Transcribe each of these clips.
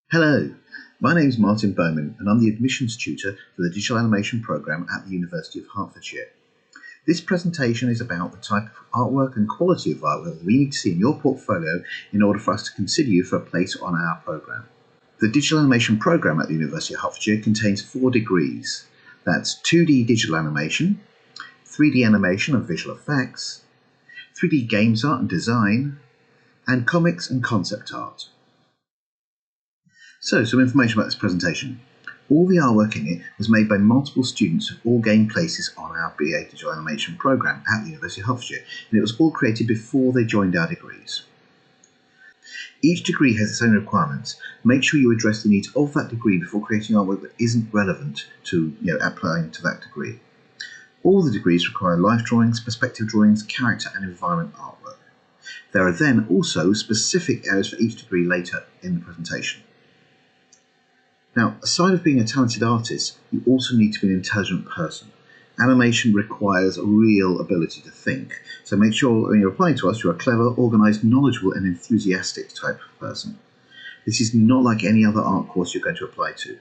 Hello, my name is Martin Bowman and I'm the admissions tutor for the Digital Animation programme at the University of Hertfordshire. This presentation is about the type of artwork and quality of artwork that we need to see in your portfolio in order for us to consider you for a place on our programme. The Digital Animation programme at the University of Hertfordshire contains 4 degrees. That's 2D digital animation, 3D animation and visual effects, 3D games art and design, and comics and concept art. So, some information about this presentation. All the artwork in it was made by multiple students who all gained places on our BA Digital Animation programme at the University of Hertfordshire, and it was all created before they joined our degrees. Each degree has its own requirements. Make sure you address the needs of that degree before creating artwork that isn't relevant to applying to that degree. All the degrees require life drawings, perspective drawings, character and environment artwork. There are then also specific areas for each degree later in the presentation. Now, aside of being a talented artist, you also need to be an intelligent person. Animation requires a real ability to think, so make sure when you're applying to us, you're a clever, organised, knowledgeable and enthusiastic type of person. This is not like any other art course you're going to apply to.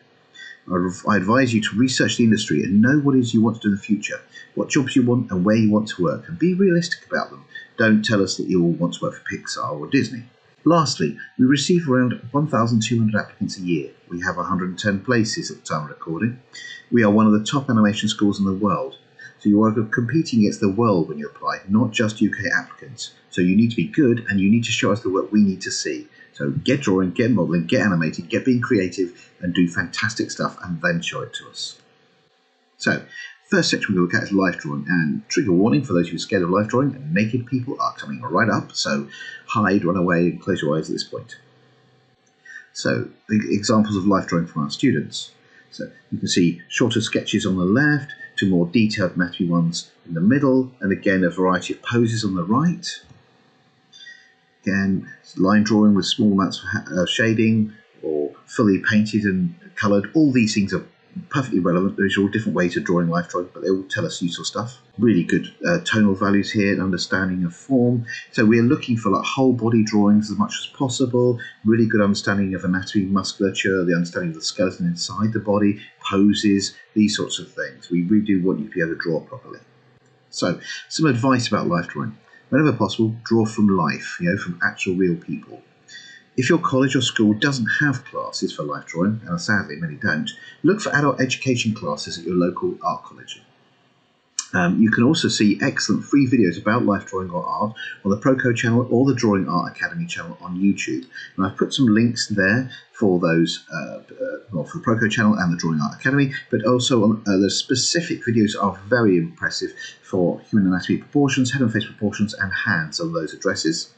I advise you to research the industry and know what it is you want to do in the future, what jobs you want and where you want to work, and be realistic about them. Don't tell us that you all want to work for Pixar or Disney. Lastly, we receive around 1,200 applicants a year. We have 110 places at the time of recording. We are one of the top animation schools in the world. So you are competing against the world when you apply, not just UK applicants. So you need to be good and you need to show us the work we need to see. So get drawing, get modelling, get animating, get being creative and do fantastic stuff and then show it to us. So, first section we're going to look at is life drawing, and trigger warning for those who are scared of life drawing, and naked people are coming right up, so hide, run away and close your eyes at this point. So, the examples of life drawing from our students. So you can see shorter sketches on the left, to more detailed mathemy ones in the middle, and again a variety of poses on the right. Again, line drawing with small amounts of shading, or fully painted and coloured. All these things are perfectly relevant. There's all different ways of drawing life drawing, but they all tell us useful stuff. Really good tonal values here and understanding of form. So we're looking for like whole body drawings as much as possible. Really good understanding of anatomy, musculature, the understanding of the skeleton inside the body, poses, these sorts of things. We really do want you to be able to draw properly. So some advice about life drawing. Whenever possible, draw from life, from actual real people. If your college or school doesn't have classes for life drawing, and sadly many don't, look for adult education classes at your local art college. You can also see excellent free videos about life drawing or art on the Proco channel or the Drawing Art Academy channel on YouTube. And I've put some links there for those, for the Proco channel and the Drawing Art Academy, but also on the specific videos are very impressive for human anatomy proportions, head and face proportions, and hands on those addresses.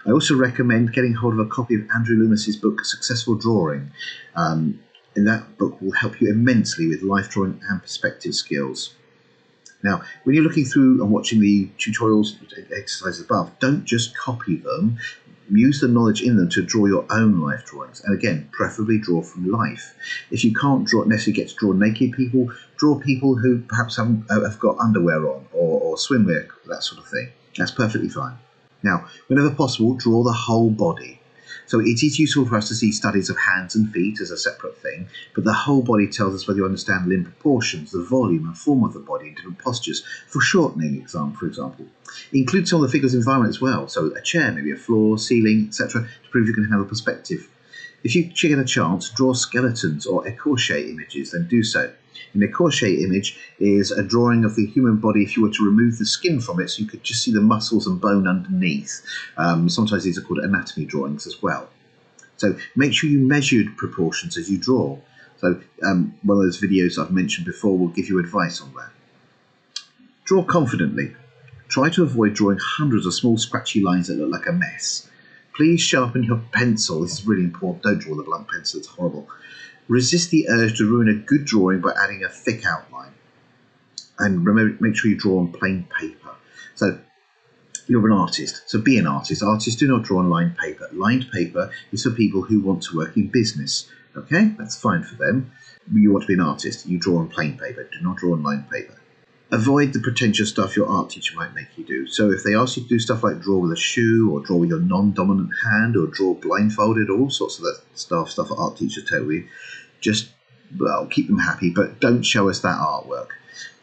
I also recommend getting hold of a copy of Andrew Loomis's book, Successful Drawing. And that book will help you immensely with life drawing and perspective skills. Now, when you're looking through and watching the tutorials exercises above, don't just copy them. Use the knowledge in them to draw your own life drawings. And again, preferably draw from life. If you can't necessarily get to draw naked people, draw people who perhaps have got underwear on or swimwear, that sort of thing. That's perfectly fine. Now, whenever possible, draw the whole body. So it is useful for us to see studies of hands and feet as a separate thing, but the whole body tells us whether you understand limb proportions, the volume and form of the body in different postures, for shortening, for example. Include some of the figure's environment as well, so a chair, maybe a floor, ceiling, etc., to prove you can handle perspective. If you get a chance, draw skeletons or écorché images, then do so. An écorché image is a drawing of the human body if you were to remove the skin from it so you could just see the muscles and bone underneath. Sometimes these are called anatomy drawings as well. So make sure you measured proportions as you draw. So one of those videos I've mentioned before will give you advice on that. Draw confidently. Try to avoid drawing hundreds of small scratchy lines that look like a mess. Please sharpen your pencil. This is really important. Don't draw the blunt pencil, it's horrible. Resist the urge to ruin a good drawing by adding a thick outline. And remember, make sure you draw on plain paper. So you're an artist, so be an artist. Artists do not draw on lined paper. Lined paper is for people who want to work in business. Okay, that's fine for them. You want to be an artist, you draw on plain paper. Do not draw on lined paper. Avoid the pretentious stuff your art teacher might make you do. So if they ask you to do stuff like draw with a shoe, or draw with your non-dominant hand, or draw blindfolded, all sorts of that stuff art teachers tell you, just, well, keep them happy, but don't show us that artwork.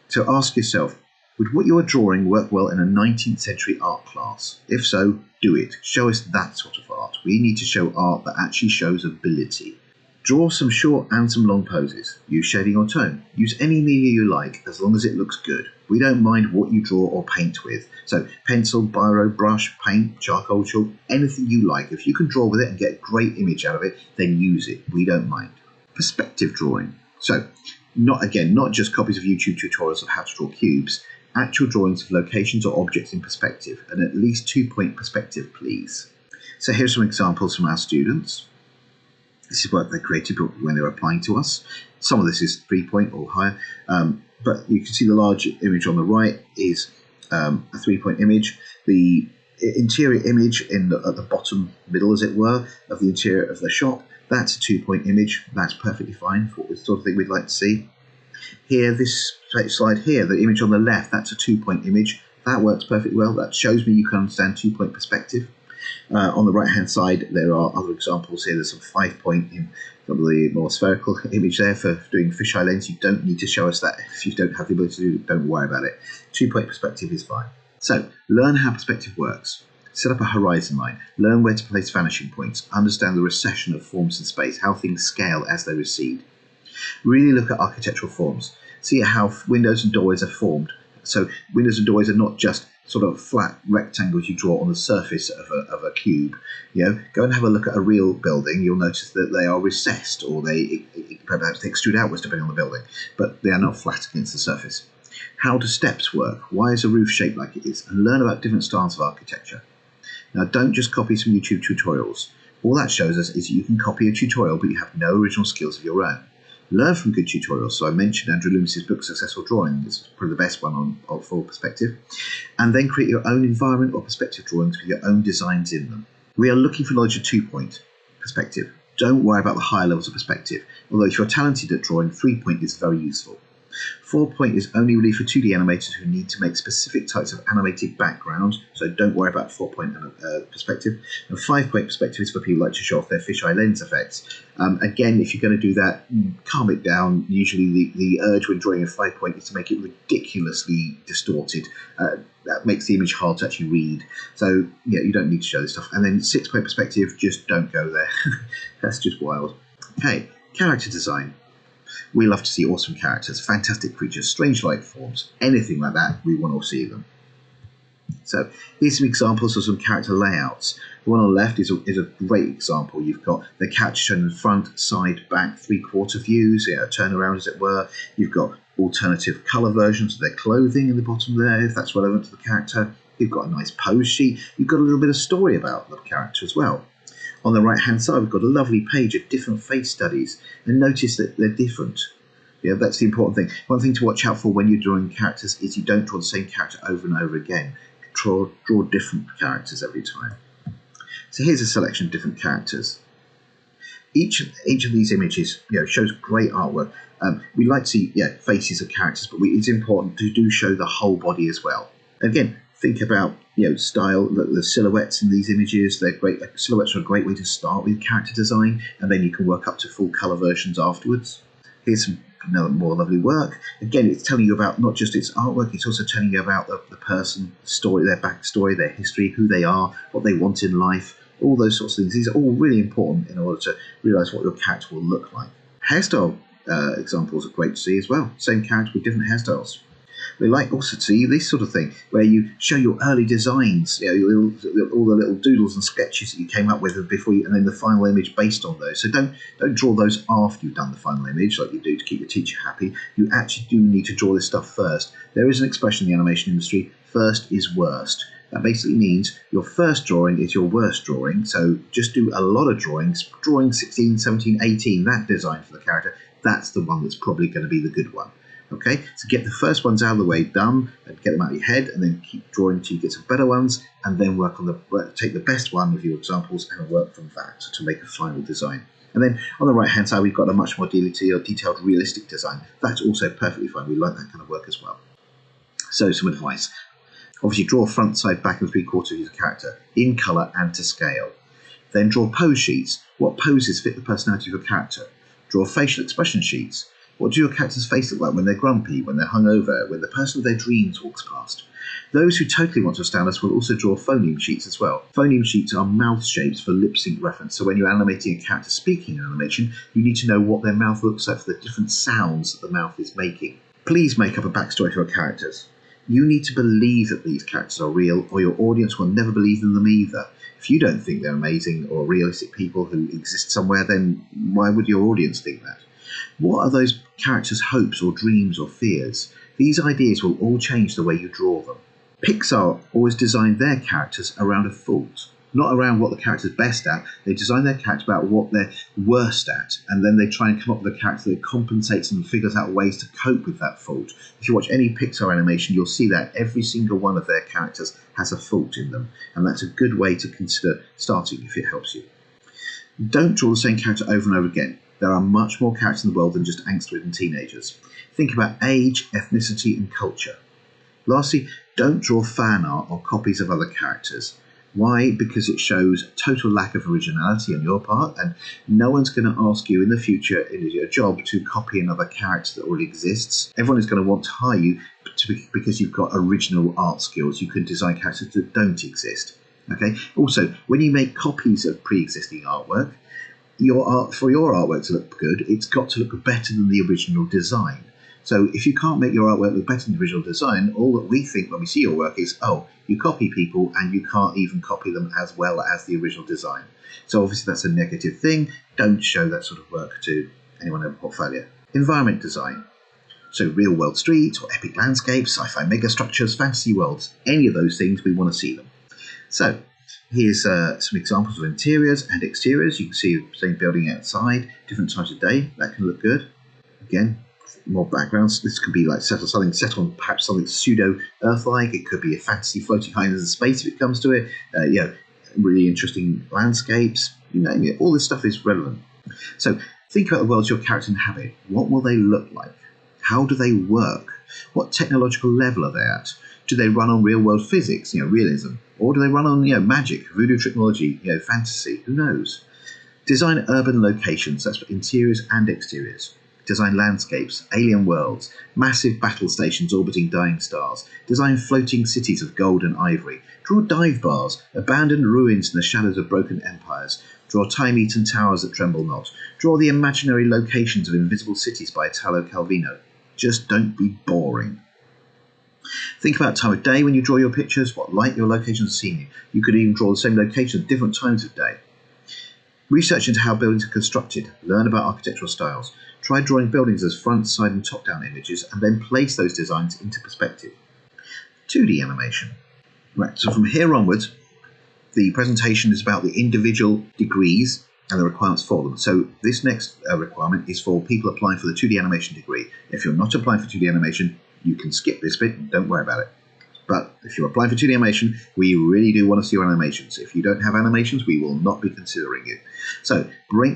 So ask yourself, would what you are drawing work well in a 19th century art class? If so, do it. Show us that sort of art. We need to show art that actually shows ability. Draw some short and some long poses. Use shading or tone. Use any media you like, as long as it looks good. We don't mind what you draw or paint with. So pencil, biro, brush, paint, charcoal, chalk, anything you like. If you can draw with it and get a great image out of it, then use it. We don't mind. Perspective drawing. So, not just copies of YouTube tutorials of how to draw cubes. Actual drawings of locations or objects in perspective, and at least 2-point perspective, please. So here's some examples from our students. This is work they created when they were applying to us. Some of this is 3-point or higher, but you can see the large image on the right is a 3-point image. The interior image at the bottom middle, as it were, of the interior of the shop, that's a 2-point image. That's perfectly fine for the sort of thing we'd like to see. Here, this slide here, the image on the left, that's a 2-point image. That works perfectly well. That shows me you can understand 2-point perspective. On the right-hand side, there are other examples here. There's some 5-point in the more spherical image there for doing fisheye lens. You don't need to show us that. If you don't have the ability to do it, don't worry about it. 2-point perspective is fine. So, learn how perspective works. Set up a horizon line. Learn where to place vanishing points. Understand the recession of forms in space, how things scale as they recede. Really look at architectural forms. See how windows and doorways are formed. So windows and doorways are not just sort of flat rectangles you draw on the surface of a cube. Go and have a look at a real building. You'll notice that they are recessed, or perhaps they extrude outwards depending on the building, but they are not flat against the surface. How do steps work? Why is a roof shaped like it is? And learn about different styles of architecture. Now, don't just copy some YouTube tutorials. All that shows us is you can copy a tutorial, but you have no original skills of your own. Learn from good tutorials. So I mentioned Andrew Loomis's book, Successful Drawing. It's probably the best one for perspective. And then create your own environment or perspective drawings with your own designs in them. We are looking for knowledge of 2-point perspective. Don't worry about the higher levels of perspective. Although if you're talented at drawing, 3-point is very useful. 4-point is only really for 2D animators who need to make specific types of animated backgrounds, so don't worry about 4-point perspective. And 5-point perspective is for people who like to show off their fisheye lens effects. Again, if you're going to do that, calm it down. Usually the urge when drawing a 5-point is to make it ridiculously distorted. That makes the image hard to actually read. So yeah, you don't need to show this stuff. And then 6-point perspective, just don't go there. That's just wild. Okay, character design. We love to see awesome characters, fantastic creatures, strange life forms, anything like that, we want to see them. So here's some examples of some character layouts. The one on the left is a great example. You've got the character shown in front, side, back, 3/4 views, turnaround as it were. You've got alternative colour versions of their clothing in the bottom there, if that's relevant to the character. You've got a nice pose sheet. You've got a little bit of story about the character as well. On the right-hand side, we've got a lovely page of different face studies, and notice that they're different. That's the important thing. One thing to watch out for when you're drawing characters is you don't draw the same character over and over again. Draw different characters every time. So here's a selection of different characters. Each of these images shows great artwork. We like to see faces of characters, but it's important to do show the whole body as well. Again, think about style, the silhouettes in these images. They're great. Silhouettes are a great way to start with character design, and then you can work up to full color versions afterwards. Here's some more lovely work. Again, it's telling you about not just its artwork, it's also telling you about the person, story, their backstory, their history, who they are, what they want in life, all those sorts of things. These are all really important in order to realise what your character will look like. Hairstyle examples are great to see as well. Same character with different hairstyles. We like also to see this sort of thing where you show your early designs, all the little doodles and sketches that you came up with before and then the final image based on those. So don't draw those after you've done the final image like you do to keep your teacher happy. You actually do need to draw this stuff first. There is an expression in the animation industry, first is worst. That basically means your first drawing is your worst drawing, so just do a lot of drawings. Drawing 16, 17, 18, that design for the character, that's the one that's probably going to be the good one. Okay, so get the first ones out of the way done and get them out of your head, and then keep drawing until you get some better ones, and then take the best one of your examples and work from that to make a final design. And then on the right hand side, we've got a much more detailed, realistic design. That's also perfectly fine. We like that kind of work as well. So some advice. Obviously draw front, side, back and 3/4 of your character in colour and to scale. Then draw pose sheets. What poses fit the personality of your character? Draw facial expression sheets. What do your character's face look like when they're grumpy, when they're hungover, when the person of their dreams walks past? Those who totally want to stand us will also draw phoneme sheets as well. Phoneme sheets are mouth shapes for lip sync reference, so when you're animating a character speaking in animation, you need to know what their mouth looks like for the different sounds that the mouth is making. Please make up a backstory for your characters. You need to believe that these characters are real, or your audience will never believe in them either. If you don't think they're amazing or realistic people who exist somewhere, then why would your audience think that? What are those characters' hopes or dreams or fears? These ideas will all change the way you draw them. Pixar always designed their characters around a fault, not around what the character's best at. They design their character about what they're worst at, and then they try and come up with a character that compensates and figures out ways to cope with that fault. If you watch any Pixar animation, you'll see that every single one of their characters has a fault in them, and that's a good way to consider starting if it helps you. Don't draw the same character over and over again. There are much more characters in the world than just angst-ridden teenagers. Think about age, ethnicity, and culture. Lastly, don't draw fan art or copies of other characters. Why? Because it shows total lack of originality on your part, and no one's going to ask you in the future in your job to copy another character that already exists. Everyone is going to want to hire you because you've got original art skills. You can design characters that don't exist. Okay. Also, when you make copies of pre-existing artwork, for your artwork to look good, it's got to look better than the original design. So if you can't make your artwork look better than the original design, all that we think when we see your work is, oh, you copy people and you can't even copy them as well as the original design. So obviously that's a negative thing. Don't show that sort of work to anyone in a portfolio. Environment design. So real world streets or epic landscapes, sci-fi megastructures, fantasy worlds, any of those things, we want to see them. So here's some examples of interiors and exteriors. You can see the same building outside, different times of day. That can look good. Again, more backgrounds. This could be like something set on perhaps something pseudo Earth-like. It could be a fantasy floating high into space if it comes to it. Really interesting landscapes. You name it. All this stuff is relevant. So think about the worlds your characters inhabit. What will they look like? How do they work? What technological level are they at? Do they run on real-world physics, realism, or do they run on magic, voodoo technology, fantasy? Who knows? Design urban locations. That's for interiors and exteriors. Design landscapes, alien worlds, massive battle stations orbiting dying stars. Design floating cities of gold and ivory. Draw dive bars, abandoned ruins in the shadows of broken empires. Draw time-eaten towers that tremble not. Draw the imaginary locations of invisible cities by Italo Calvino. Just don't be boring. Think about time of day when you draw your pictures, what light your locations are seen in. You could even draw the same location at different times of day. Research into how buildings are constructed. Learn about architectural styles. Try drawing buildings as front, side and top-down images and then place those designs into perspective. 2D animation. Right, so from here onwards, the presentation is about the individual degrees and the requirements for them. So this next requirement is for people applying for the 2D animation degree. If you're not applying for 2D animation, you can skip this bit and don't worry about it. But if you're applying for 2D animation, we really do want to see your animations. If you don't have animations, we will not be considering you. So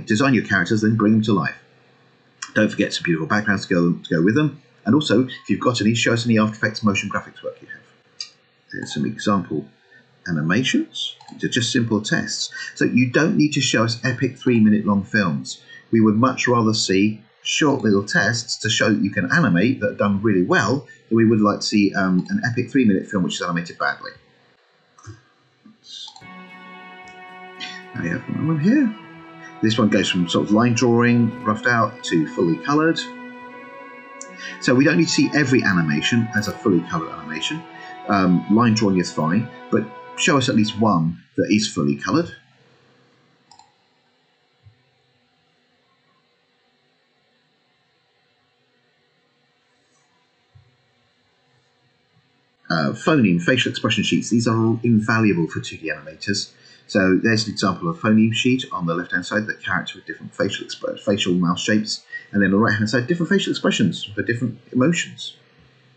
design your characters, then bring them to life. Don't forget some beautiful backgrounds to go with them. And also, if you've got any, show us any After Effects motion graphics work you have. There's some example animations. These are just simple tests. So you don't need to show us epic 3-minute long films. We would much rather see short little tests to show that you can animate that are done really well than we would like to see an epic 3-minute film which is animated badly. Now we have another one here. This one goes from sort of line drawing, roughed out, to fully coloured. So we don't need to see every animation as a fully coloured animation. Line drawing is fine, but show us at least one that is fully coloured. Phoneme, facial expression sheets. These are invaluable for 2D animators. So there's an example of a phoneme sheet on the left-hand side, the character with different facial mouth shapes, and then on the right-hand side, different facial expressions for different emotions.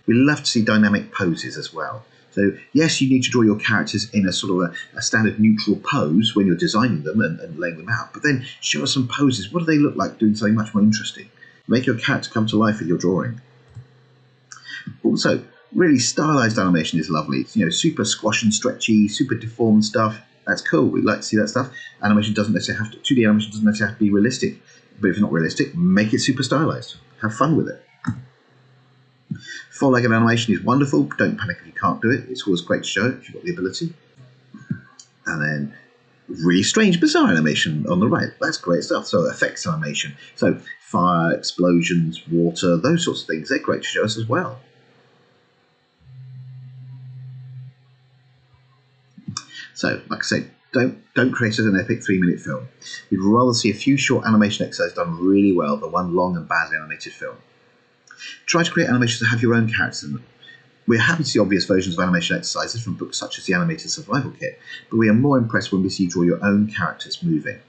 We love to see dynamic poses as well. So yes, you need to draw your characters in a sort of a standard neutral pose when you're designing them and laying them out, but then show us some poses. What do they look like doing something much more interesting? Make your character come to life with your drawing. Also, Really stylized animation is lovely. It's, super squash and stretchy, super deformed stuff. That's cool. We like to see that stuff. Animation doesn't necessarily have to, 2D animation doesn't necessarily have to be realistic. But if it's not realistic, make it super stylized. Have fun with it. Four-legged animation is wonderful. Don't panic if you can't do it. It's always great to show it if you've got the ability. And then really strange, bizarre animation on the right. That's great stuff. So effects animation. So fire, explosions, water, those sorts of things. They're great to show us as well. So, like I said, don't create an epic 3-minute film. You'd rather see a few short animation exercises done really well than one long and badly animated film. Try to create animations that have your own characters in them. We're happy to see obvious versions of animation exercises from books such as the Animated Survival Kit, but we are more impressed when we see you draw your own characters moving.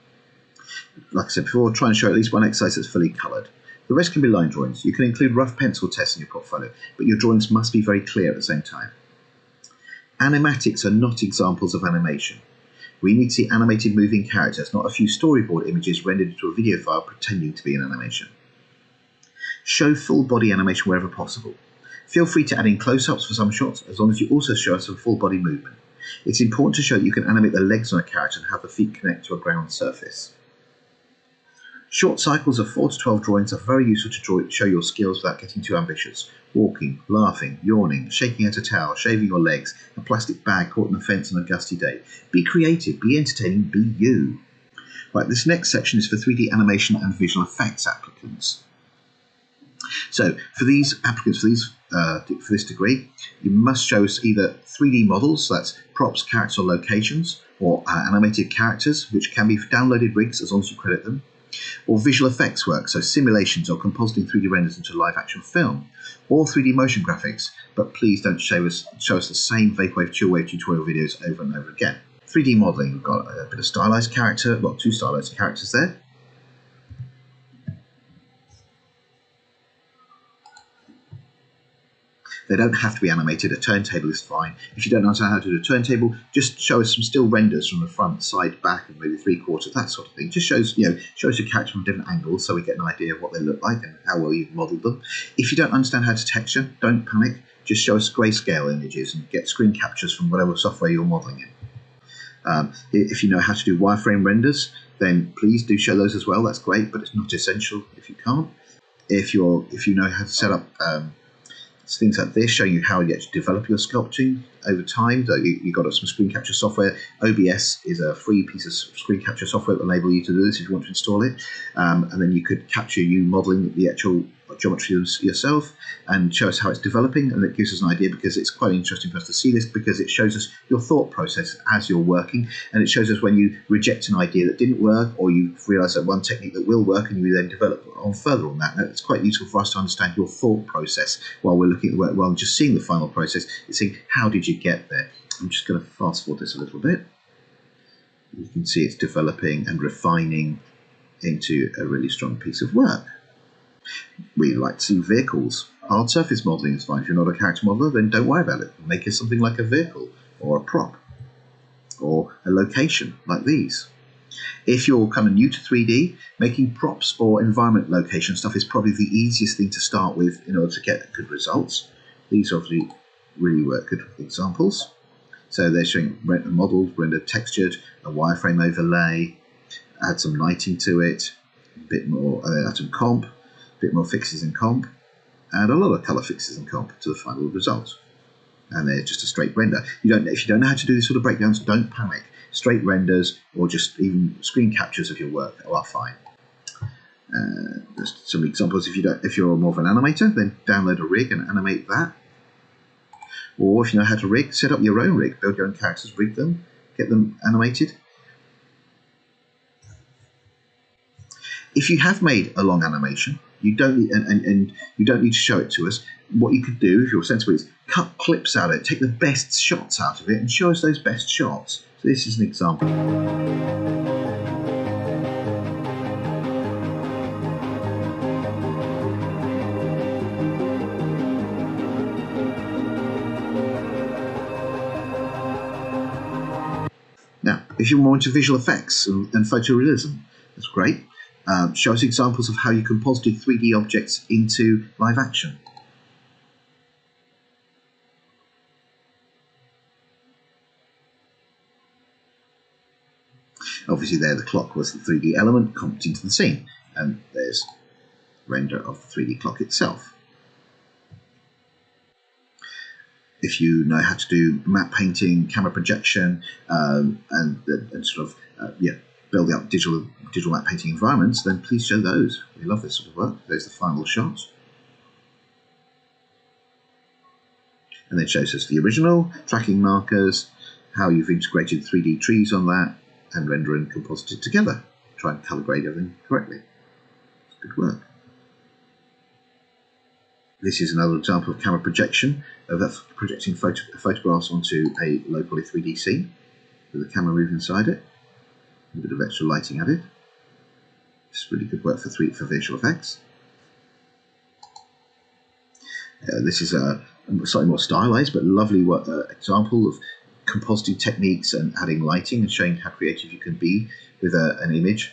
Like I said before, try and show at least one exercise that's fully coloured. The rest can be line drawings. You can include rough pencil tests in your portfolio, but your drawings must be very clear at the same time. Animatics are not examples of animation. We need to see animated moving characters, not a few storyboard images rendered into a video file pretending to be an animation. Show full body animation wherever possible. Feel free to add in close-ups for some shots, as long as you also show us some full body movement. It's important to show that you can animate the legs on a character and have the feet connect to a ground surface. Short cycles of 4 to 12 drawings are very useful to show your skills without getting too ambitious. Walking, laughing, yawning, shaking out a towel, shaving your legs, a plastic bag caught in a fence on a gusty day. Be creative, be entertaining, be you. Right, this next section is for 3D animation and visual effects applicants. So for these applicants, for this degree, you must show us either 3D models, so that's props, characters or locations, or animated characters, which can be downloaded rigs as long as you credit them, or visual effects work, so simulations or compositing 3D renders into live action film, or 3D motion graphics, but please don't show us the same Vaporwave Chillwave tutorial videos over and over again. 3D modelling, we've got a bit of stylized character, well, 2 stylized characters there. They don't have to be animated. A turntable is fine. If you don't know how to do a turntable, just show us some still renders from the front, side, back, and maybe 3/4, that sort of thing. Just shows your character from different angles so we get an idea of what they look like and how well you've modelled them. If you don't understand how to texture, don't panic. Just show us grayscale images and get screen captures from whatever software you're modelling in. If you know how to do wireframe renders, then please do show those as well. That's great, but it's not essential if you can't. If you know how to set up things like this, showing you how you actually develop your sculpting over time. So you've got some screen capture software. OBS is a free piece of screen capture software that will enable you to do this if you want to install it. And then you could capture you modelling the actual geometry yourself and show us how it's developing, and it gives us an idea, because it's quite interesting for us to see this, because it shows us your thought process as you're working, and it shows us when you reject an idea that didn't work, or you realise that one technique that will work and you then develop on further on that. And it's quite useful for us to understand your thought process while we're looking at the work, rather than just seeing the final process. It's saying, how did you get there? I'm just going to fast forward this a little bit. You can see it's developing and refining into a really strong piece of work. We like to see vehicles. Hard surface modelling is fine. If you're not a character modeler, then don't worry about it. Make it something like a vehicle, or a prop, or a location, like these. If you're kind of new to 3D, making props or environment location stuff is probably the easiest thing to start with in order to get good results. These obviously really work good examples. So they're showing modelled, rendered, textured, a wireframe overlay, add some lighting to it, a bit more, add some comp, bit more fixes in comp, and a lot of colour fixes in comp to the final result. And they're just a straight render. If you don't know how to do these sort of breakdowns, don't panic. Straight renders, or just even screen captures of your work are fine. Just some examples. If you're more of an animator, then download a rig and animate that. Or if you know how to rig, set up your own rig, build your own characters, rig them, get them animated. If you have made a long animation, you don't need, and you don't need to show it to us. What you could do, if you're sensible, is cut clips out of it, take the best shots out of it, and show us those best shots. So this is an example. Now, if you're more into visual effects and photorealism, that's great. Show us examples of how you composited 3D objects into live action. obviously there the clock was the 3D element comped into the scene, and there's render of the 3D clock itself. If you know how to do map painting, camera projection, and sort of building up digital map painting environments, then please show those. We love this sort of work. There's the final shot. And then shows us the original, tracking markers, how you've integrated 3D trees on that, and render and composite it together. Try and colour grade everything correctly. It's good work. This is another example of camera projection, of projecting photographs onto a low poly 3D scene, with the camera moving inside it. A bit of extra lighting added. It's really good work for visual effects. This is a slightly more stylized but lovely example of compositing techniques and adding lighting and showing how creative you can be with an image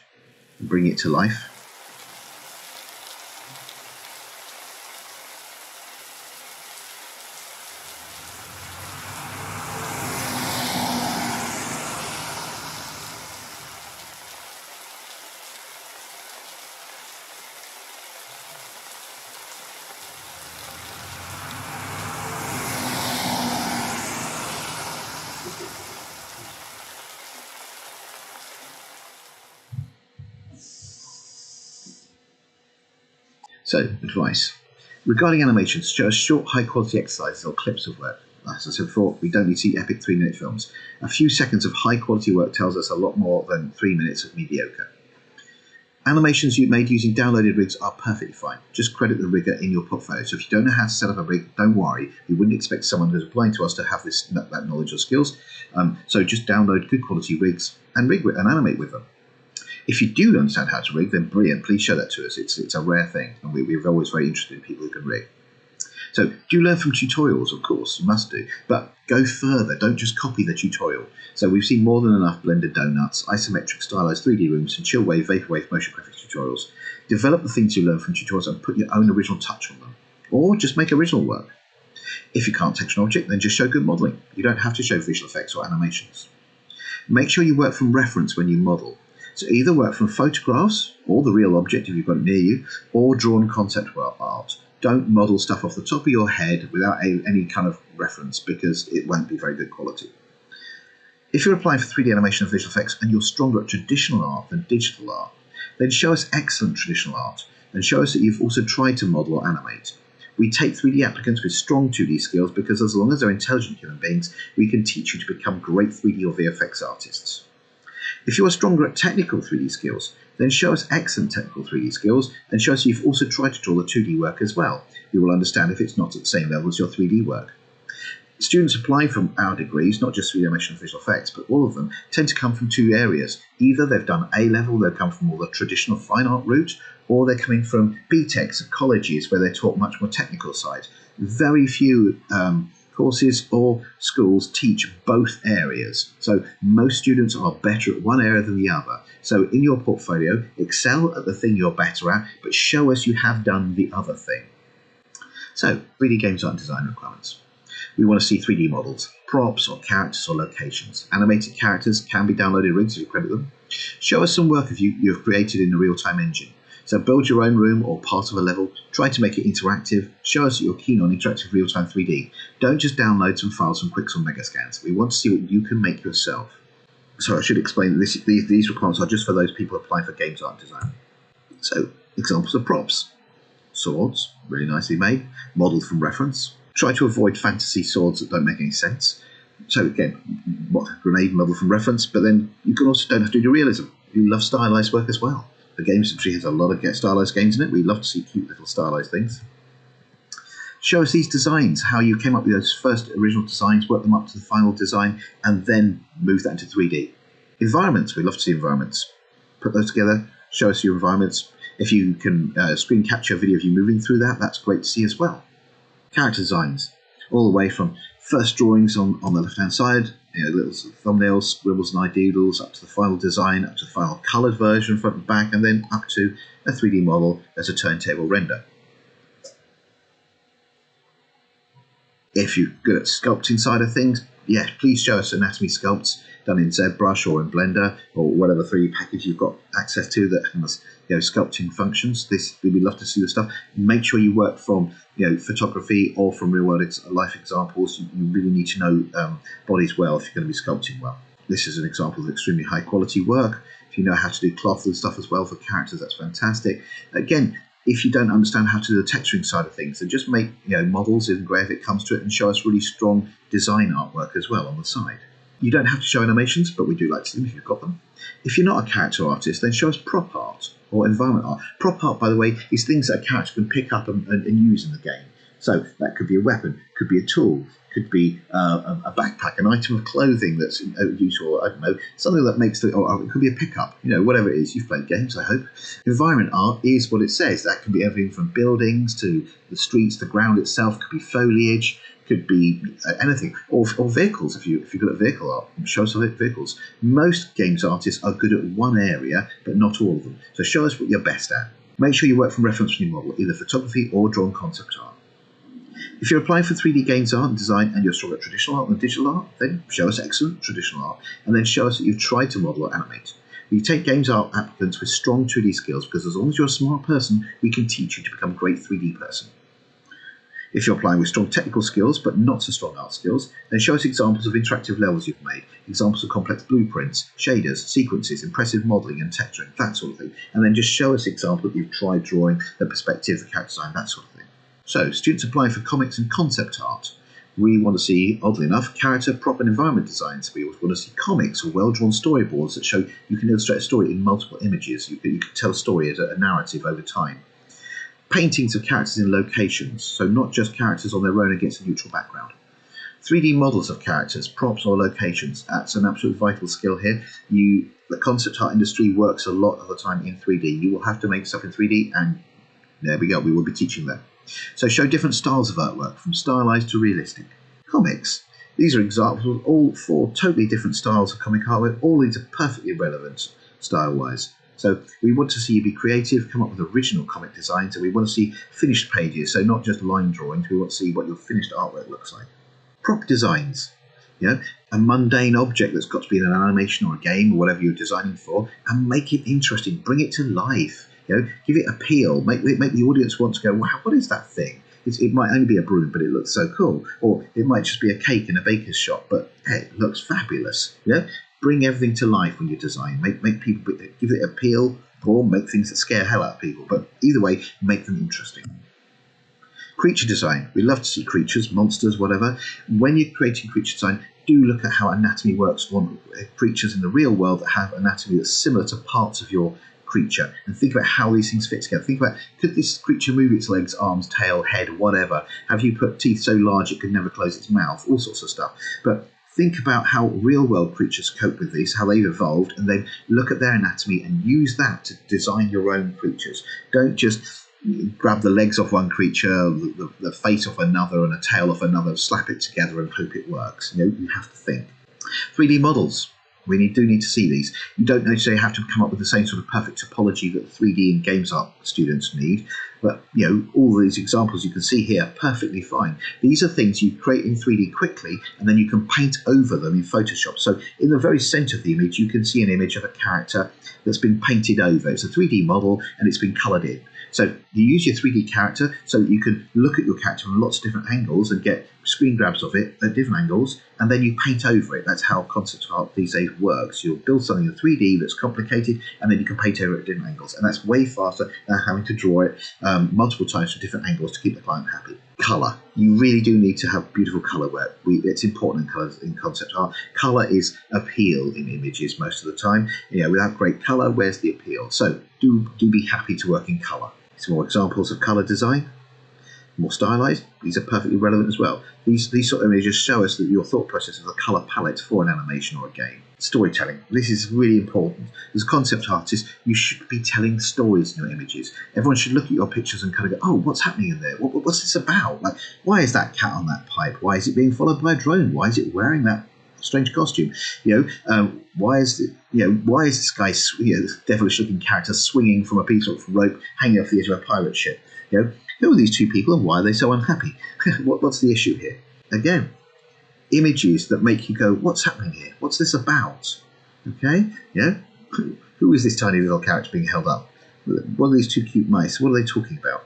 and bring it to life. So, advice. Regarding animations, show us short, high-quality exercises or clips of work. As I said before, we don't need to see epic 3-minute films. A few seconds of high-quality work tells us a lot more than 3 minutes of mediocre. Animations you made using downloaded rigs are perfectly fine. Just credit the rigger in your portfolio. So if you don't know how to set up a rig, don't worry. We wouldn't expect someone who's applying to us to have that knowledge or skills. So just download good quality rigs and animate with them. If you do understand how to rig, then brilliant. Please show that to us. It's a rare thing, and we're always very interested in people who can rig. So do learn from tutorials, of course, you must do, but go further. Don't just copy the tutorial. So we've seen more than enough blended donuts, isometric stylized 3D rooms, and chill wave, vaporwave, motion graphics tutorials. Develop the things you learn from tutorials and put your own original touch on them, or just make original work. If you can't text an object, then just show good modeling. You don't have to show visual effects or animations. Make sure you work from reference when you model. So either work from photographs, or the real object if you've got it near you, or drawn concept art. Don't model stuff off the top of your head without any kind of reference, because it won't be very good quality. If you're applying for 3D animation and visual effects and you're stronger at traditional art than digital art, then show us excellent traditional art, and show us that you've also tried to model or animate. We take 3D applicants with strong 2D skills because as long as they're intelligent human beings, we can teach you to become great 3D or VFX artists. If you are stronger at technical 3D skills, then show us excellent technical 3D skills and show us you've also tried to draw the 2D work as well. You will understand if it's not at the same level as your 3D work. Students applying from our degrees, not just 3D animation and visual effects, but all of them, tend to come from two areas. Either they've done A-level, they've come from all the traditional fine art route, or they're coming from BTECs at colleges where they're taught much more technical side. Very few courses or schools teach both areas. So most students are better at one area than the other. So in your portfolio, excel at the thing you're better at, but show us you have done the other thing. So 3D games art and design requirements. We want to see 3D models, props or characters or locations. Animated characters can be downloaded rigs if you credit them. Show us some work you have created in the real-time engine. So build your own room or part of a level, try to make it interactive, show us that you're keen on interactive real-time 3D. Don't just download some files from Quixel Megascans. We want to see what you can make yourself. So I should explain that these requirements are just for those people applying for games art and design. So examples of props. Swords, really nicely made, modelled from reference. Try to avoid fantasy swords that don't make any sense. So again, grenade model from reference, but then you can also don't have to do realism. You love stylized work as well. The games industry has a lot of stylized games in it. We love to see cute little stylized things. Show us these designs, how you came up with those first original designs, work them up to the final design, and then move that into 3D. Environments, we love to see environments. Put those together, show us your environments. If you can screen capture a video of you moving through that, that's great to see as well. Character designs, all the way from first drawings on the left-hand side, little thumbnails, scribbles and ideals, up to the final design, up to the final coloured version front and back, and then up to a 3D model as a turntable render. If you're good at sculpting side of things, yes, please show us anatomy sculpts. done in ZBrush or in Blender or whatever 3D package you've got access to that has sculpting functions. We'd love to see the stuff. Make sure you work from photography or from real world life examples. You really need to know bodies well if you're going to be sculpting well. This is an example of extremely high quality work. If you know how to do cloth and stuff as well for characters, that's fantastic. Again, if you don't understand how to do the texturing side of things, then just make models in Grey if it comes to it, and show us really strong design artwork as well on the side. You don't have to show animations, but we do like to see them if you've got them. If you're not a character artist, then show us prop art or environment art. Prop art, by the way, is things that a character can pick up and use in the game. So that could be a weapon, could be a tool, could be a backpack, an item of clothing that's useful, I don't know, something that makes or it could be a pickup, whatever it is. You've played games, I hope. Environment art is what it says. That can be everything from buildings to the streets, the ground itself, could be foliage, could be anything, or vehicles. If you're good at vehicle art, show us vehicles. Most games artists are good at one area, but not all of them. So show us what you're best at. Make sure you work from reference from your model, either photography or drawn concept art. If you're applying for 3D games art and design and you're strong at traditional art and digital art, then show us excellent traditional art, and then show us that you've tried to model or animate. We take games art applicants with strong 2D skills, because as long as you're a smart person, we can teach you to become a great 3D person. If you're applying with strong technical skills but not so strong art skills, then show us examples of interactive levels you've made, examples of complex blueprints, shaders, sequences, impressive modelling and texturing, that sort of thing. And then just show us examples that you've tried drawing, the perspective, the character design, that sort of thing. So, students applying for comics and concept art. We want to see, oddly enough, character, prop and environment designs. We also want to see comics or well-drawn storyboards that show you can illustrate a story in multiple images. You can tell a story as a narrative over time. Paintings of characters in locations, so not just characters on their own against a neutral background. 3D models of characters, props or locations. That's an absolute vital skill here. The concept art industry works a lot of the time in 3D. You will have to make stuff in 3D, and there we go, we will be teaching that. So show different styles of artwork, from stylized to realistic. Comics. These are examples of all 4 totally different styles of comic artwork. All these are perfectly relevant style-wise. So we want to see you be creative, come up with original comic designs, and we want to see finished pages, so not just line drawings. We want to see what your finished artwork looks like. Prop designs. A mundane object that's got to be in an animation or a game or whatever you're designing for, and make it interesting. Bring it to life. Give it appeal. Make the audience want to go, wow, what is that thing? It might only be a broom, but it looks so cool. Or it might just be a cake in a baker's shop, but hey, it looks fabulous. Bring everything to life when you design. Make people, give it appeal, or make things that scare hell out of people. But either way, make them interesting. Creature design. We love to see creatures, monsters, whatever. When you're creating creature design, do look at how anatomy works on creatures in the real world that have anatomy that's similar to parts of your creature, and think about how these things fit together. Think about, could this creature move its legs, arms, tail, head, whatever? Have you put teeth so large it could never close its mouth? All sorts of stuff. But think about how real world creatures cope with these, how they've evolved, and then look at their anatomy and use that to design your own creatures. Don't just grab the legs off one creature, the face off another, and a tail off another, slap it together and hope it works. You have to think. 3D models. We do need to see these. You don't necessarily have to come up with the same sort of perfect topology that 3D and games art students need, but all these examples you can see here, perfectly fine. These are things you create in 3D quickly, and then you can paint over them in Photoshop. So in the very center of the image, you can see an image of a character that's been painted over. It's a 3D model, and it's been colored in. So you use your 3D character so that you can look at your character from lots of different angles and get screen grabs of it at different angles, and then you paint over it. That's how concept art these days works. You'll build something in 3D that's complicated, and then you can paint over it at different angles. And that's way faster than having to draw it multiple times from different angles to keep the client happy. Colour. You really do need to have beautiful colour work. It's important in concept art. Colour is appeal in images most of the time. Without great colour, where's the appeal? So do be happy to work in colour. Some more examples of colour design. More stylized. These are perfectly relevant as well. These sort of images show us that your thought process of a colour palette for an animation or a game. Storytelling. This is really important. As a concept artist, you should be telling stories in your images. Everyone should look at your pictures and kind of go, oh, what's happening in there? What's this about? Like, why is that cat on that pipe? Why is it being followed by a drone? Why is it wearing that strange costume? Why is this guy, this devilish-looking character swinging from a piece of rope hanging off the edge of a pirate ship? Who are these two people, and why are they so unhappy? What's the issue here? Again, images that make you go, what's happening here? What's this about? Okay, yeah. Who is this tiny little character being held up? What are these two cute mice? What are they talking about?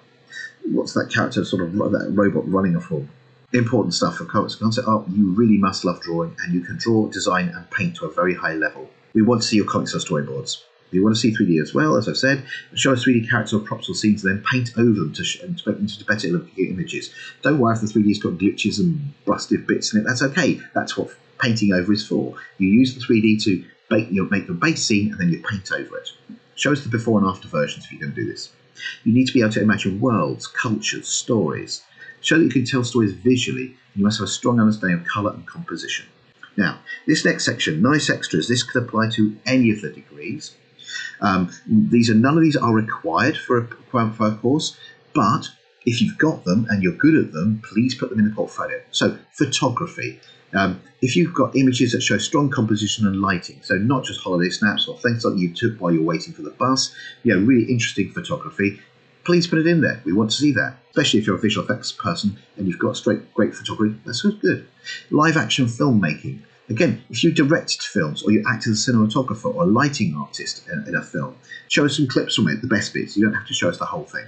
What's that character, sort of that robot running off for? Important stuff for concept art. You really must love drawing, and you can draw, design, and paint to a very high level. We want to see your comics or storyboards. We want to see 3D as well, as I've said. Show us 3D characters or props or scenes, and then paint over them to make them into better looking images. Don't worry if the 3D's got glitches and busted bits in it. That's okay. That's what painting over is for. You use the 3D to make your base scene, and then you paint over it. Show us the before and after versions if you're going to do this. You need to be able to imagine worlds, cultures, stories. Show that you can tell stories visually. You must have a strong understanding of colour and composition. Now, this next section, nice extras, this could apply to any of the degrees. None of these are required for a course, but if you've got them and you're good at them, please put them in the portfolio. So, photography. If you've got images that show strong composition and lighting, so not just holiday snaps or things like you took while you're waiting for the bus, really interesting photography, please put it in there. We want to see that, especially if you're a visual effects person and you've got great photography. That's good. Live action filmmaking. Again, if you directed films or you acted as a cinematographer or a lighting artist in a film, show us some clips from it, the best bits. You don't have to show us the whole thing,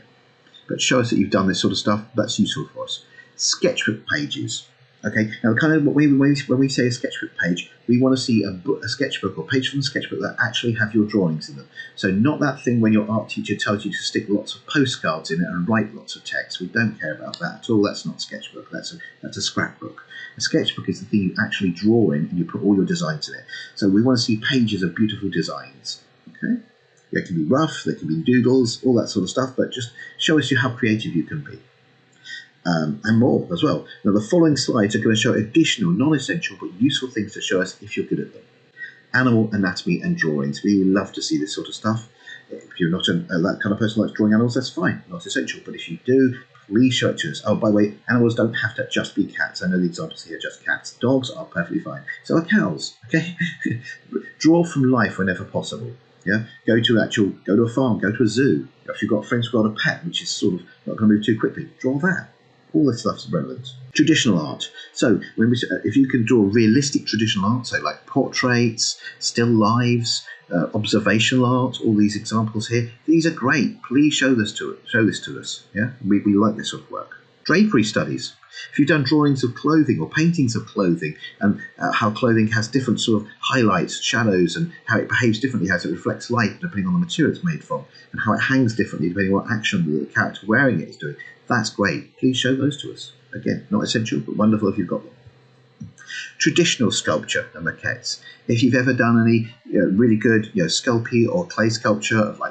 but show us that you've done this sort of stuff. That's useful for us. Sketchbook pages. Okay, now kind of when we say a sketchbook page, we want to see a sketchbook or page from the sketchbook that actually have your drawings in them. So not that thing when your art teacher tells you to stick lots of postcards in it and write lots of text. We don't care about that at all. That's not sketchbook. That's a scrapbook. A sketchbook is the thing you actually draw in and you put all your designs in it. So we want to see pages of beautiful designs. Okay, they can be rough, they can be doodles, all that sort of stuff, but just show us how creative you can be. And more as well. Now the following slides are going to show additional, non-essential but useful things to show us if you're good at them. Animal anatomy and drawings. We love to see this sort of stuff. If you're not that kind of person who likes drawing animals, that's fine, not essential. But if you do, please show it to us. Oh, by the way, animals don't have to just be cats. I know the examples here are just cats. Dogs are perfectly fine. So are cows. Okay, draw from life whenever possible. Yeah, go to a farm, go to a zoo. If you've got friends who've got a pet which is sort of not going to move too quickly, draw that. All this stuff's relevant. Traditional art. So if you can draw realistic traditional art, so like portraits, still lives, observational art, all these examples here, these are great. Please show this to us. Yeah, we like this sort of work. Drapery studies. If you've done drawings of clothing or paintings of clothing and how clothing has different sort of highlights, shadows, and how it behaves differently as it reflects light depending on the material it's made from, and how it hangs differently depending on what action the character wearing it is doing, that's great. Please show those to us. Again, not essential, but wonderful if you've got them. Traditional sculpture and maquettes. If you've ever done any really good sculpey or clay sculpture of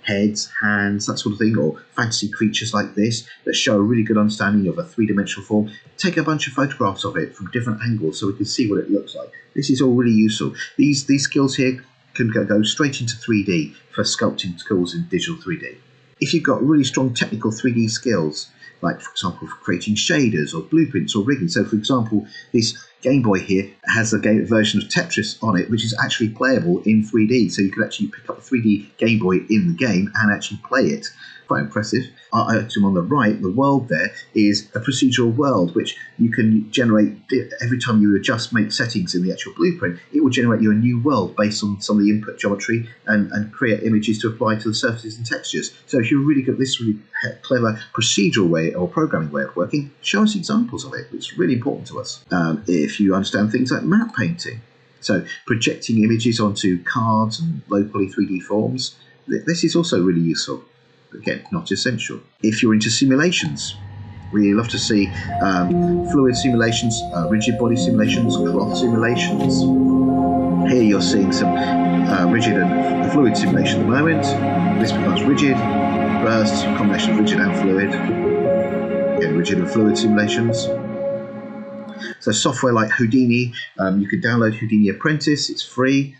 heads, hands, that sort of thing, or fantasy creatures like this that show a really good understanding of a three-dimensional form, take a bunch of photographs of it from different angles so we can see what it looks like. This is all really useful. These skills here can go straight into 3D for sculpting skills in digital 3D. If you've got really strong technical 3D skills, like for example for creating shaders or blueprints or rigging. So for example, this Game Boy here has a version of Tetris on it, which is actually playable in 3D. So you can actually pick up a 3D Game Boy in the game and actually play it. Quite impressive. Item on the right, the world there is a procedural world which you can generate every time you make settings in the actual blueprint. It will generate you a new world based on some of the input geometry and create images to apply to the surfaces and textures. So if you're really good at this really clever procedural way or programming way of working, show us examples of it. It's really important to us. If you understand things like map painting, so projecting images onto cards and locally 3D forms, this is also really useful. Again, not essential. If you're into simulations, we love to see fluid simulations, rigid body simulations, cloth simulations. Here you're seeing some rigid and fluid simulation at the moment. This becomes rigid, bursts, combination of rigid and fluid. Again, rigid and fluid simulations. So software like Houdini, you can download Houdini Apprentice, it's free.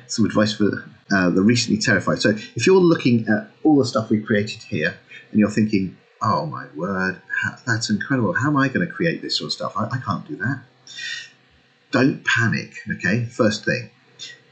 Some advice for the recently terrified. So if you're looking at all the stuff we've created here and you're thinking, oh my word, that's incredible, how am I going to create this sort of stuff? I can't do that. Don't panic, okay? First thing,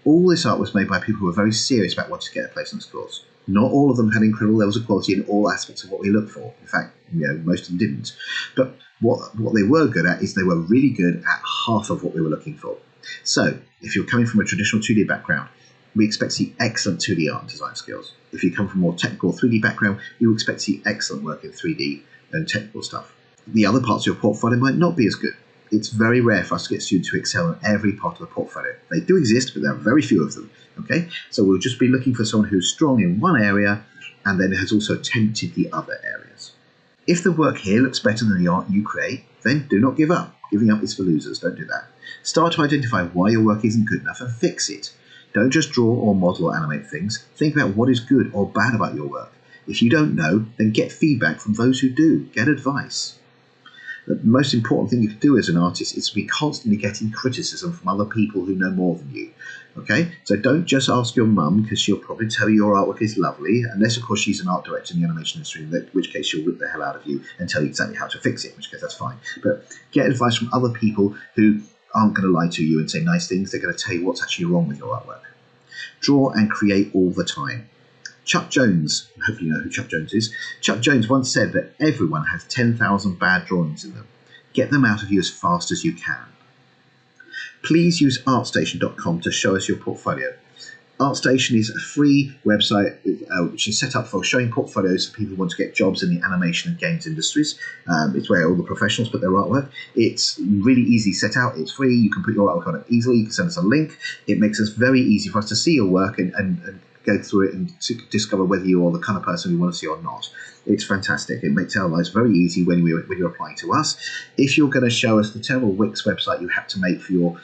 all this art was made by people who were very serious about wanting to get a place on this course. Not all of them had incredible levels of quality in all aspects of what we look for. In fact, most of them didn't. But what they were good at is they were really good at half of what we were looking for. So if you're coming from a traditional 2D background, we expect to see excellent 2D art and design skills. If you come from a more technical 3D background, you expect to see excellent work in 3D and technical stuff. The other parts of your portfolio might not be as good. It's very rare for us to get students who excel in every part of the portfolio. They do exist, but there are very few of them. Okay, so we'll just be looking for someone who's strong in one area and then has also attempted the other areas. If the work here looks better than the art you create, then do not give up. Giving up is for losers. Don't do that. Start to identify why your work isn't good enough and fix it. Don't just draw or model or animate things. Think about what is good or bad about your work. If you don't know, then get feedback from those who do. Get advice. The most important thing you can do as an artist is to be constantly getting criticism from other people who know more than you. Okay, so don't just ask your mum, because she'll probably tell you your artwork is lovely, unless of course she's an art director in the animation industry, in which case she'll whip the hell out of you and tell you exactly how to fix it, in which case that's fine. But get advice from other people who aren't going to lie to you and say nice things. They're going to tell you what's actually wrong with your artwork. Draw and create all the time. Chuck Jones, hopefully you know who Chuck Jones is. Chuck Jones once said that everyone has 10,000 bad drawings in them. Get them out of you as fast as you can. Please use artstation.com to show us your portfolio. ArtStation is a free website which is set up for showing portfolios for people who want to get jobs in the animation and games industries. It's where all the professionals put their artwork. It's really easy set out. It's free. You can put your artwork on it easily. You can send us a link. It makes it very easy for us to see your work and go through it and to discover whether you are the kind of person we want to see or not. It's fantastic. It makes our lives very easy when you're applying to us. If you're going to show us the terrible Wix website you have to make for your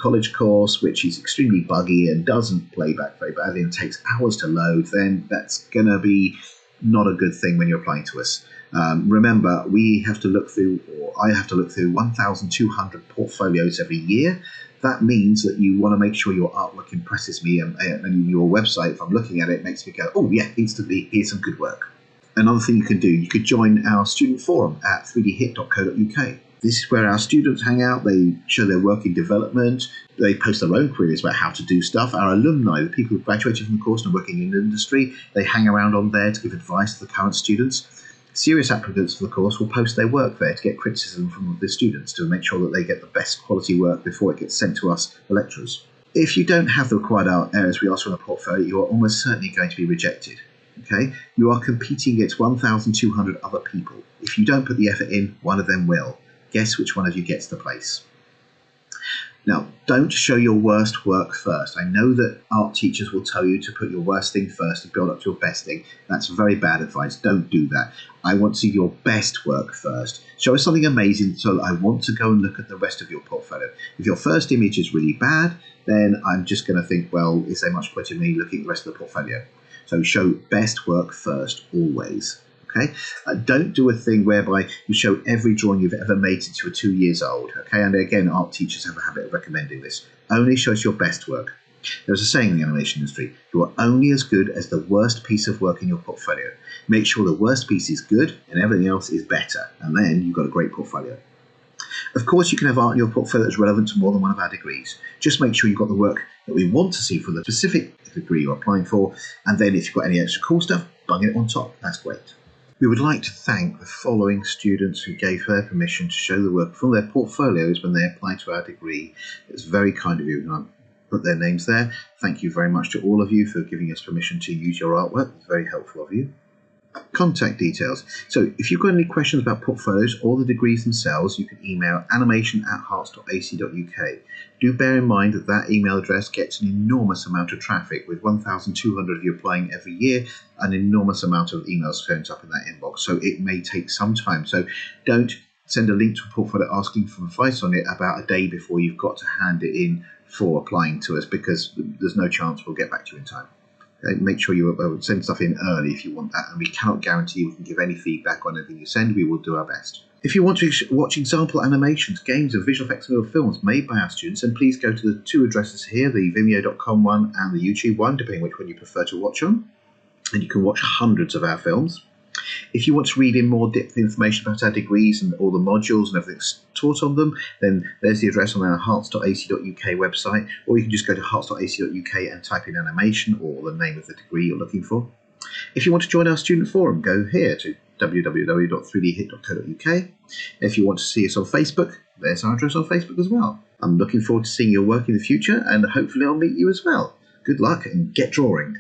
college course, which is extremely buggy and doesn't play back very badly and takes hours to load, then that's going to be not a good thing when you're applying to us. Remember, we have to look through, or I have to look through 1,200 portfolios every year. That means that you want to make sure your artwork impresses me, and your website, if I'm looking at it, makes me go, oh yeah, instantly, here's some good work. Another thing you can do, you could join our student forum at 3dhit.co.uk. This is where our students hang out. They show their work in development. They post their own queries about how to do stuff. Our alumni, the people who graduated from the course and are working in the industry, they hang around on there to give advice to the current students. Serious applicants for the course will post their work there to get criticism from the students to make sure that they get the best quality work before it gets sent to us, the lecturers. If you don't have the required areas we ask for in the portfolio, you are almost certainly going to be rejected. Okay? You are competing against 1,200 other people. If you don't put the effort in, one of them will. Guess which one of you gets the place. Now, don't show your worst work first. I know that art teachers will tell you to put your worst thing first and build up to your best thing. That's very bad advice. Don't do that. I want to see your best work first. Show us something amazing so that I want to go and look at the rest of your portfolio. If your first image is really bad, then I'm just going to think, well, is there much point in me looking at the rest of the portfolio? So show best work first, always. Okay, don't do a thing whereby you show every drawing you've ever made since you were 2 years old. Okay, and again, art teachers have a habit of recommending this. Only show us your best work. There's a saying in the animation industry: you are only as good as the worst piece of work in your portfolio. Make sure the worst piece is good and everything else is better, and then you've got a great portfolio. Of course, you can have art in your portfolio that's relevant to more than one of our degrees. Just make sure you've got the work that we want to see for the specific degree you're applying for, and then if you've got any extra cool stuff, bung it on top. That's great. We would like to thank the following students who gave their permission to show the work from their portfolios when they applied to our degree. It's very kind of you, and I'll put their names there. Thank you very much to all of you for giving us permission to use your artwork. It's very helpful of you. Contact details. So if you've got any questions about portfolios or the degrees themselves, you can email animation@hearts.ac.uk. Do bear in mind that that email address gets an enormous amount of traffic. With 1,200 of you applying every year, an enormous amount of emails turns up in that inbox, so it may take some time. So don't send a link to a portfolio asking for advice on it about a day before you've got to hand it in for applying to us, because there's no chance we'll get back to you in time. Make sure you send stuff in early if you want that, and we cannot guarantee we can give any feedback on anything you send. We will do our best. If you want to watch example animations, games and visual effects and films made by our students, then please go to the two addresses here, the vimeo.com one and the YouTube one, depending which one you prefer to watch on. And you can watch hundreds of our films. If you want to read in more depth information about our degrees and all the modules and everything that's taught on them, then there's the address on our hearts.ac.uk website, or you can just go to hearts.ac.uk and type in animation or the name of the degree you're looking for. If you want to join our student forum, go here to www.3dhit.co.uk. If you want to see us on Facebook, there's our address on Facebook as well. I'm looking forward to seeing your work in the future, and hopefully I'll meet you as well. Good luck and get drawing.